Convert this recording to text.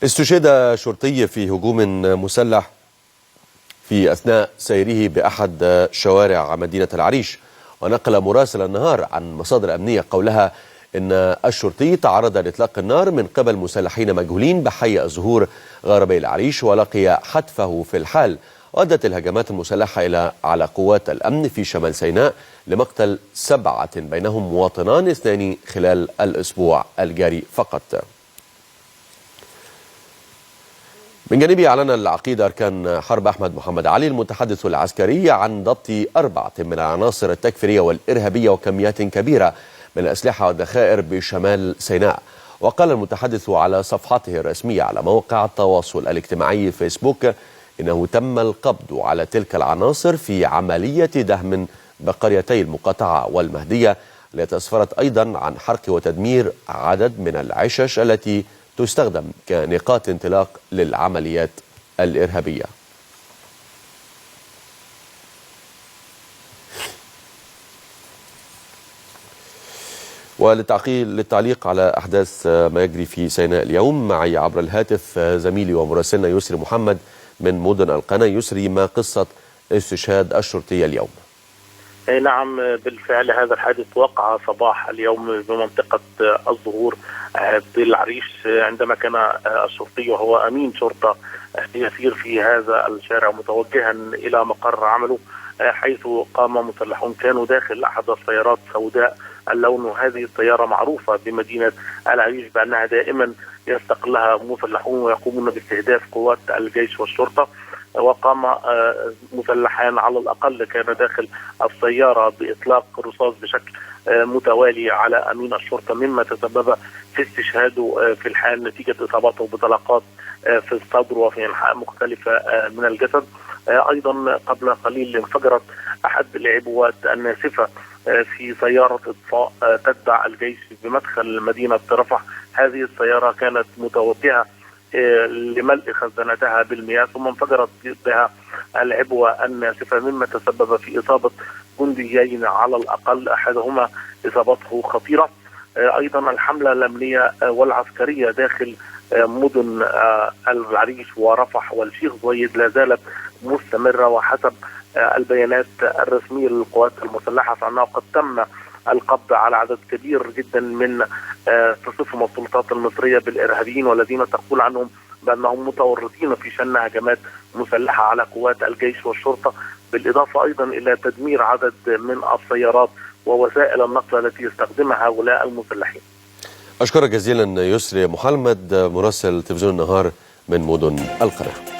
استشهد شرطي في هجوم مسلح في أثناء سيره بأحد شوارع مدينة العريش. ونقل مراسل النهار عن مصادر أمنية قولها إن الشرطي تعرض لإطلاق النار من قبل مسلحين مجهولين بحي الزهور غربي العريش، ولقي حتفه في الحال. وأدت الهجمات المسلحة على قوات الأمن في شمال سيناء لمقتل 7 بينهم مواطنان 2 خلال الأسبوع الجاري فقط. من جانبه أعلن العقيد أركان حرب أحمد محمد علي المتحدث العسكري عن ضبط 4 من العناصر التكفيرية والإرهابية وكميات كبيرة من الأسلحة والذخائر بشمال سيناء. وقال المتحدث على صفحته الرسمية على موقع التواصل الاجتماعي فيسبوك إنه تم القبض على تلك العناصر في عملية دهم بقريتي المقاطعة والمهدية، التي أسفرت أيضا عن حرق وتدمير عدد من العشش التي تستخدم كنقاط انطلاق للعمليات الإرهابية. وللتعليق على أحداث ما يجري في سيناء اليوم معي عبر الهاتف زميلي ومراسلنا يسري محمد من مدن القناة. يسري، ما قصة استشهاد الشرطي اليوم؟ نعم، بالفعل هذا الحادث وقع صباح اليوم بمنطقة الزهور بالعريش، عندما كان الشرطي وهو أمين شرطة يسير في هذا الشارع متوجها إلى مقر عمله، حيث قام مسلحون كانوا داخل أحد السيارات سوداء اللون. وهذه السيارة معروفة بمدينة العريش بأنها دائما يستقلها مسلحون ويقومون باستهداف قوات الجيش والشرطة. وقام مسلحان على الأقل كان داخل السيارة بإطلاق رصاص بشكل متوالي على أمين الشرطة، مما تسبب في استشهاده في الحال نتيجة إصابته بطلقات في الصدر وفي أنحاء مختلفة من الجسد. أيضا قبل قليل انفجرت أحد العبوات الناسفة في سيارة إطفاء تتبع الجيش بمدخل مدينة رفح. هذه السيارة كانت متوجهة لملء خزانتها بالمياه، ثم انفجرت بها العبوة الناسفة، مما تسبب في إصابة جنديين على الأقل، أحدهما إصابته خطيرة. أيضا الحملة الأمنية والعسكرية داخل مدن العريش ورفح والشيخ زويد لا زالت مستمرة، وحسب البيانات الرسمية للقوات المسلحة فإنه قد تم القبض على عدد كبير جدا من تصفهم السلطات المصرية بالإرهابيين، والذين تقول عنهم بأنهم متورطين في شن هجمات مسلحة على قوات الجيش والشرطة، بالإضافة أيضا إلى تدمير عدد من السيارات ووسائل النقل التي يستخدمها هؤلاء المسلحين. أشكرك جزيلا يسري محمد، مراسل تلفزيون النهار من مدن القناة.